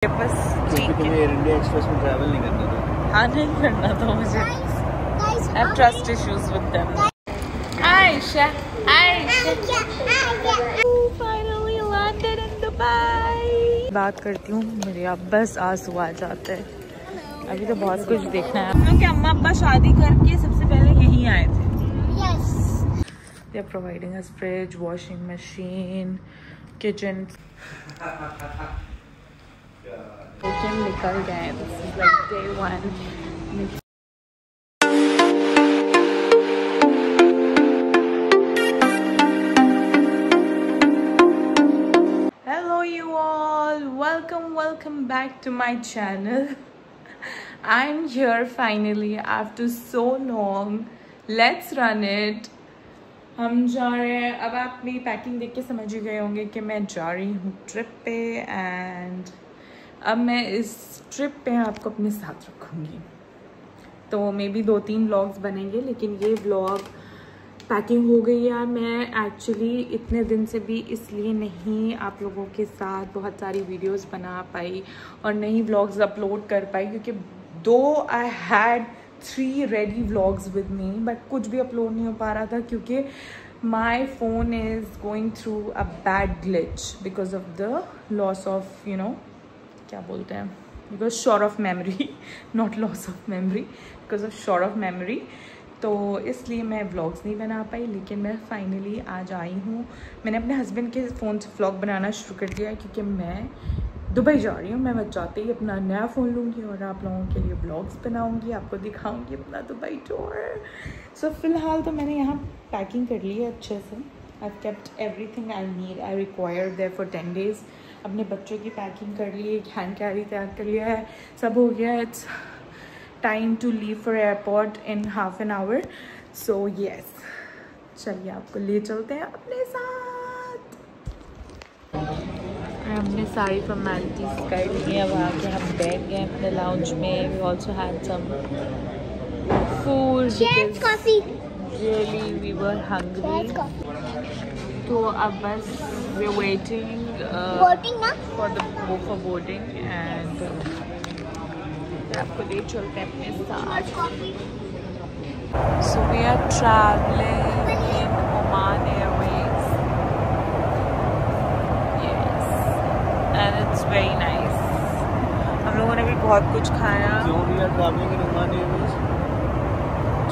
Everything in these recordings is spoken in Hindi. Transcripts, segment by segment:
बस ठीक है। एयर इंडिया एक्सप्रेस में ट्रैवल नहीं करना था। हाँ नहीं करना था मुझे। I have trust issues with them. Aisha. Finally landed in Dubai. बात करती हूँ, मेरे अब बस आंसू आ जाते हैं। अभी तो बहुत कुछ देखना है। हम लोग के अम्मा अब्बा शादी करके सबसे पहले यहीं आए थे। Yes. They are providing us fridge, washing machine, kitchen. Kitchen निकल गए। This is like day one. Hello you all, welcome back to my channel. I'm here finally after so long. Let's run it. हम जा रहे हैं। अब आप मेरी पैकिंग देख के समझ ही गए होंगे कि मैं जा रही हूँ ट्रिप पे। एंड अब मैं इस ट्रिप पे आपको अपने साथ रखूँगी, तो मे बी 2-3 व्लॉग्स बनेंगे, लेकिन ये व्लॉग पैकिंग हो गई है। मैं एक्चुअली इतने दिन से भी इसलिए नहीं आप लोगों के साथ बहुत सारी वीडियोस बना पाई और नहीं व्लॉग्स अपलोड कर पाई, क्योंकि दो I had 3 ready vlogs with me, but कुछ भी अपलोड नहीं हो पा रहा था क्योंकि my phone is going through a bad glitch because of the loss of क्या बोलते हैं, because short of memory, not loss of memory, because of short of memory. तो इसलिए मैं व्लॉग्स नहीं बना पाई, लेकिन मैं फाइनली आज आई हूँ। मैंने अपने हस्बैंड के फ़ोन से व्लॉग बनाना शुरू कर दिया है क्योंकि मैं दुबई जा रही हूँ। मैं बस जाते ही अपना नया फ़ोन लूँगी और आप लोगों के लिए व्लॉग्स बनाऊँगी, आपको दिखाऊँगी अपना दुबई टूर। सो फिलहाल तो मैंने यहाँ पैकिंग कर ली है अच्छे से। I kept everything I need, I required there for 10 days। अपने बच्चों की पैकिंग कर ली, एक हैंड कैरी तैयार कर लिया है, सब हो गया है। It's time to leave for airport in half an hour. So yes, चलिए आपको ले चलते हैं अपने साथ। हमने सारी फॉर्मेलिटीज कर ली है। अब आके हम बैठ गए अपने लाउंज में। We also had some food, really we were hungry. तो अब बस we are waiting for boarding and आपको ले चलते हैं अपने साथ। So we are travelling in Oman Airways, yes, and it's very nice. हम लोगों ने भी बहुत कुछ खाया। क्यों we are travelling in Oman Airways?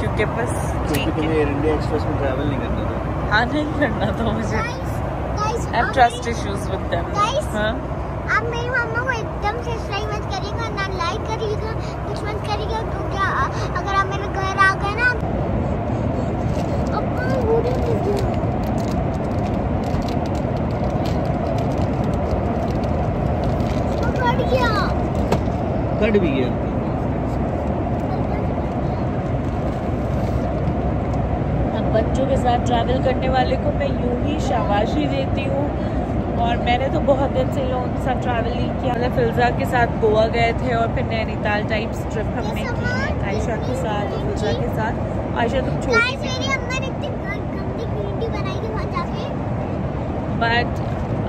क्योंकि बस ठीक है, एयर इंडिया एक्सप्रेस में ट्रैवल नहीं करना था। हाँ नहीं करना था मुझे। I have trust issues with them. हाँ? आप मेरी मम्मा को एकदम से सब्सक्राइब मत करिएगा, ना लाइक करिएगा, कुछ मत करिएगा, तो क्या अगर आप मेरे घर आ गए ना कट भी गया। बच्चों के साथ ट्रैवल करने वाले को मैं यूं ही शाबाशी देती हूँ। और मैंने तो बहुत दिन से लोगों के साथ ट्रैवल नहीं किया। मतलब फिल्जा के साथ गोवा गए थे और फिर नैनीताल टाइप्स ट्रिप हमने की आयशा के साथ और फिल्जा के साथ। आयशा तो छोटी थी, बट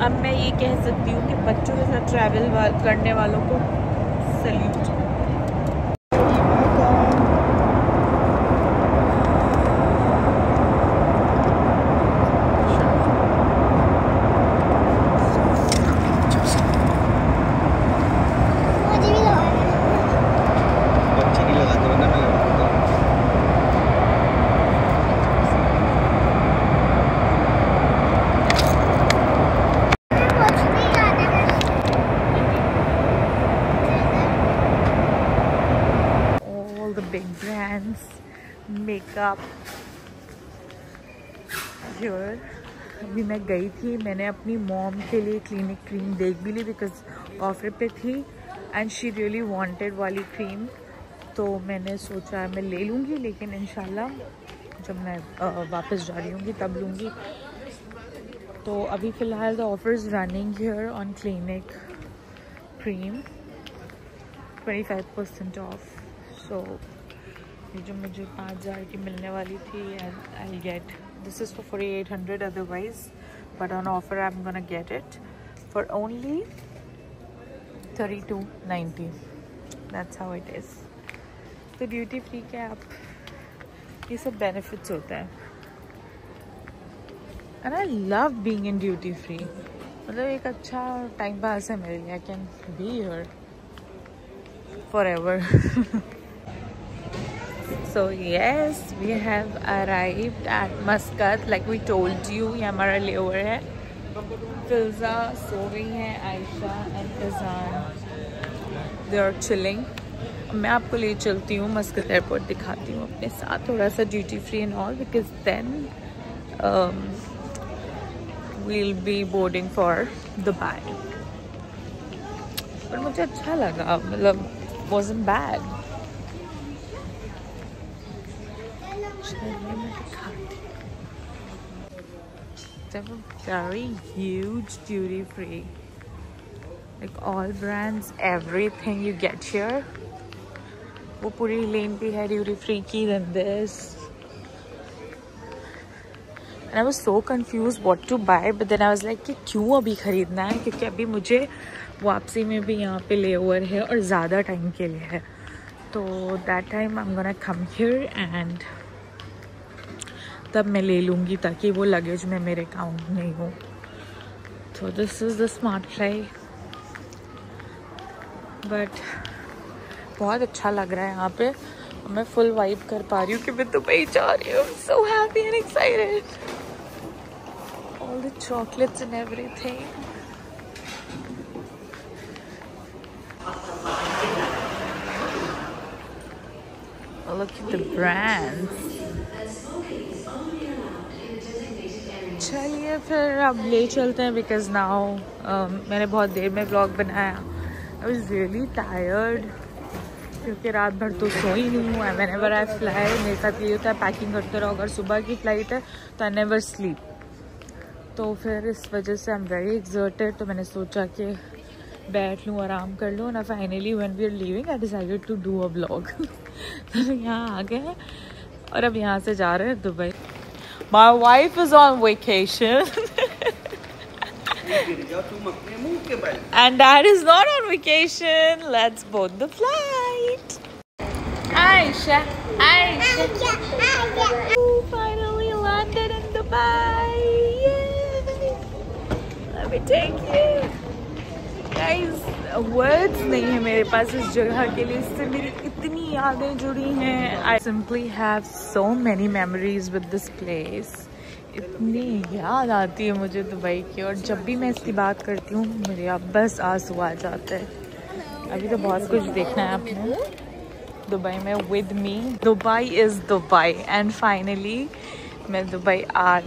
अब मैं ये कह सकती हूँ कि बच्चों के साथ ट्रैवल करने वालों को salute. Big brands, makeup here. अभी मैं गई थी, मैंने अपनी मॉम के लिए क्लिनिक क्रीम देख भी ली बिकॉज ऑफर पे थी एंड शी रियली वांटेड वाली क्रीम। तो मैंने सोचा मैं ले लूँगी, लेकिन इंशाल्लाह जब मैं वापस जा रही हूँगी तब लूँगी। तो अभी फ़िलहाल the offers running here on Clinique cream 25% off. So ये जो मुझे 5000 की मिलने वाली थी, I get this is for 4800 otherwise, but on offer I am gonna get it for only 32.90. That's how it is. तो ड्यूटी फ्री के आप ये सब बेनिफिट्स होते हैं. And I love being in duty free. मतलब एक अच्छा टाइम पास है मेरे लिए. I can be here forever. So yes, we have arrived at Muscat. Like we told you, ये हमारा layover है. Filza सो गई है, Ayesha and Fizan they are chilling. मैं आपको ले चलती हूँ मस्कत एयरपोर्ट, दिखाती हूँ अपने साथ थोड़ा सा duty free and all, because then we'll be boarding for Dubai. पर मुझे अच्छा लगा, मतलब wasn't bad. They have a very huge duty free, like all brands, everything you get here. वो पूरी लेन पे है ड्यूटी फ्री की. Than this. And I was so confused what to buy, but then I was like कि क्यों अभी ख़रीदना है, क्योंकि अभी मुझे वापसी में भी यहाँ पे लेओवर है और ज़्यादा टाइम के लिए है. तो that time I'm gonna come here and तब मैं ले लूँगी ताकि वो लगेज में मेरे काउंट नहीं हो. तो this is the smart fly. But बहुत अच्छा लग रहा है यहाँ पे. मैं फुल वाइब कर पा रही हूँ कि मैं दुबई जा रही हूँ. So happy and excited. All the chocolates and everything. Oh, look at the brands. चलिए फिर अब ले चलते हैं because now मैंने बहुत देर में vlog बनाया. I was really tired क्योंकि रात भर तो सोई नहीं हूँ. whenever I fly मेरे साथ ये होता है पैकिंग करते रहो. अगर सुबह की फ़्लाइट है तो I never sleep. तो फिर इस वजह से I'm very exerted. तो मैंने सोचा कि बैठ लूँ, आराम कर लूँ. ना finally when we are leaving I decided to do a vlog. तो यहाँ आ गए हैं और अब यहाँ से जा रहे हैं Dubai. My wife is on vacation. And Dad is not on vacation. Let's board the flight. Aisha. Ooh, finally landed in Dubai. Yay. Let me take you. Guys, words नहीं है मेरे पास इस जगह के लिए. इससे मेरी इतनी यादें जुड़ी हैं. I simply have so many memories with this place. इतनी याद आती है मुझे दुबई की, और जब भी मैं इसकी बात करती हूँ मेरे अब बस आंसू आ जाते हैं. अभी तो बहुत कुछ देखना है आपने दुबई में. With me Dubai is Dubai. And finally मैं दुबई आ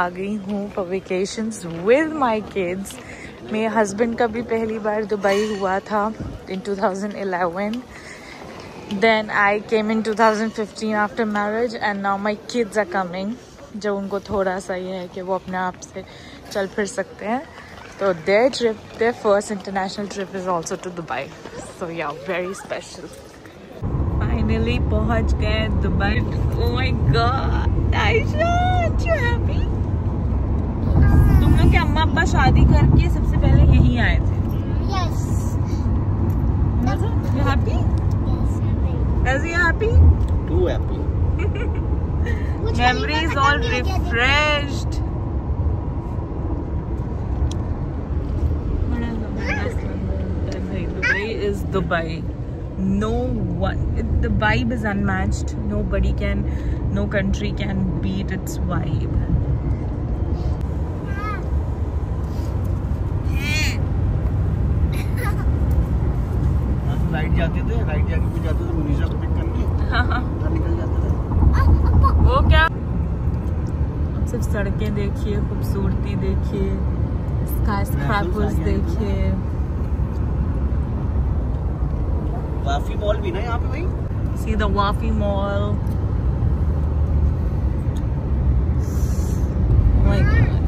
गई हूँ for vacations with my kids. मेरे हस्बैंड का भी पहली बार दुबई हुआ था in 2011. Then I came in 2015 after marriage, and now my kids are coming. जब उनको थोड़ा सा ये है कि वो अपने आप से चल फिर सकते हैं. तो their first international trip is also to Dubai. So yeah, very special. Finally पहुंच गए Dubai. Oh my God, Aisha, aren't you happy? तुम लोग के अम्मा अब्बा शादी करके सबसे पहले यहीं आए थे. Yes. You happy? Yes. Is he happy? Too happy. Memories all refreshed. Dubai is Dubai. No one. The vibe is unmatched. No country can beat its vibe. Ride जाते थे तो मुनीषा को पिक करने निकल जाते थे. वो क्या, अब सिर्फ सड़कें देखिए, खूबसूरती देखिए, स्काईस्क्रैपर्स देखिए. वाफी मॉल भी ना यहाँ पे भाई. See the Wafi Mall. Oh my God.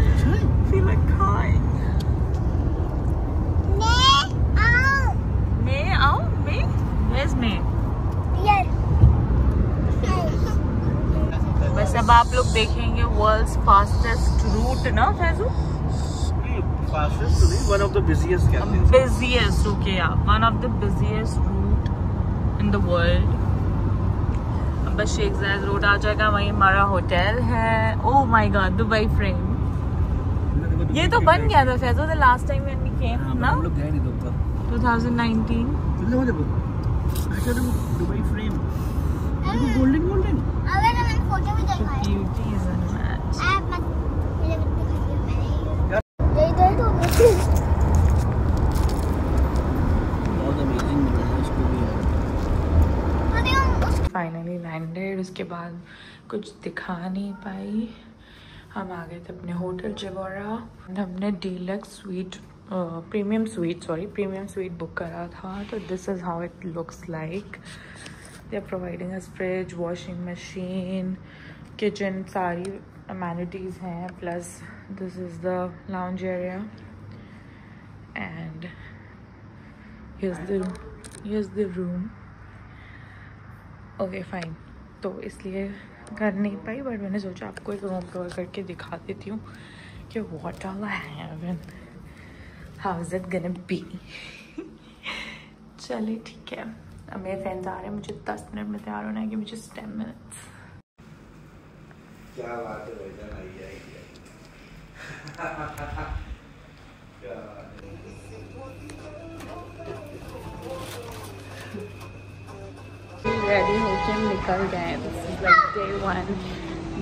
I feel like crying. May? Where's May? Yes. बस अब आप लोग देखेंगे वर्ल्ड्स फास्टेस्ट रूट ना Faizu. Fastest to be one of the busiest कहते हैं. Busiest, okay, yeah. One of the busiest route in the world. अब बस शेख जायद रोड आ जाएगा, वहीं हमारा होटल है. Oh my God, Dubai frame. ये तो बन गया था फैज़ो the last time when we came, ना? हम लोग गए नहीं तो ऊपर. 2019. कितने बजे बोल? अच्छा तो दुबई फ्रेम. Golden golden. अगर मैंने फोटो भी दिखाया. Beauty is unmatched. आप मत मुझे मत दिखाइए. मैंने ये तो बहुत अमेजिंग बना है उसको भी यार. Finally landed. उसके बाद कुछ दिखा नहीं पाई. हम आ गए थे अपने होटल जिवोरा. हमने deluxe suite premium suite book करा था. तो this is how it looks like. They are providing us fridge, washing machine, kitchen, सारी अमेनिटीज़ हैं. Plus this is the lounge area and here's the room. Okay fine. तो इसलिए कर नहीं पाई, बट मैंने सोचा आपको एक रूम कवर करके दिखा देती हूँ कि what all I have and how is it gonna be. चलिए ठीक है. अब मेरे फ्रेंड्स आ रहे हैं. मुझे 10 मिनट में तैयार होना है कि मुझे 10 मिनट्स. क्या बात है भाई रेडी होके हम निकल गए. This is like day 1.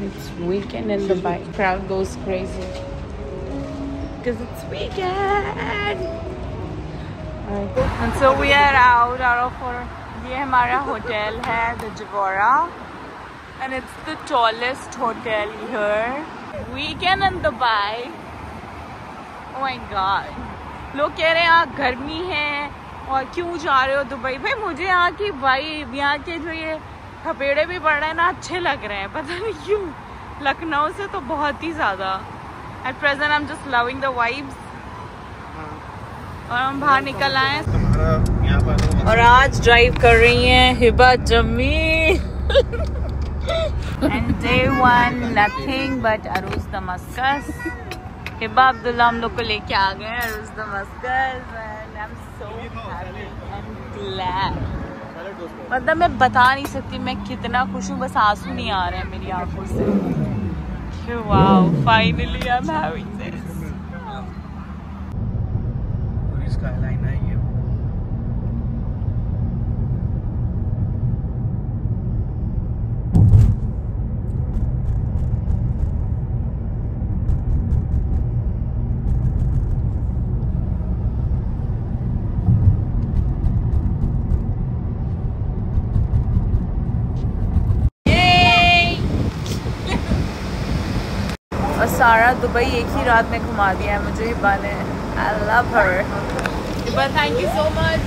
It's weekend in Dubai. Crowd goes crazy because it's weekend. And so we are out of our. ये हमारा होटल है the Jivora and it's the tallest hotel here. Weekend in Dubai. Oh my God. लोग कह रहे हैं यहाँ गर्मी है और क्यों जा रहे हो दुबई. भाई मुझे यहाँ की वाइब, यहाँ के जो ये थपेड़े भी पड़ रहे हैं ना, अच्छे लग रहे हैं. पता नहीं क्यों. लखनऊ से तो बहुत ही ज़्यादा. At present I am just loving the vibes. और हम बाहर निकल आए और आज ड्राइव कर रही हैं Hiba Jammi. And day 1 nothing but Arooj Damascus. Hiba Abdullah हम लोग को लेके आ गए Arooj Damascus and I am so happy and glad. मतलब मैं बता नहीं सकती मैं कितना खुश हूँ. बस आंसू नहीं आ रहे हैं मेरी आंखों से. Wow, finally I am having this. पूरी स्काईलाइन है ये. और सारा दुबई एक ही रात में घुमा दिया है मुझे हिबा ने. I love her. Hiba, thank you so much.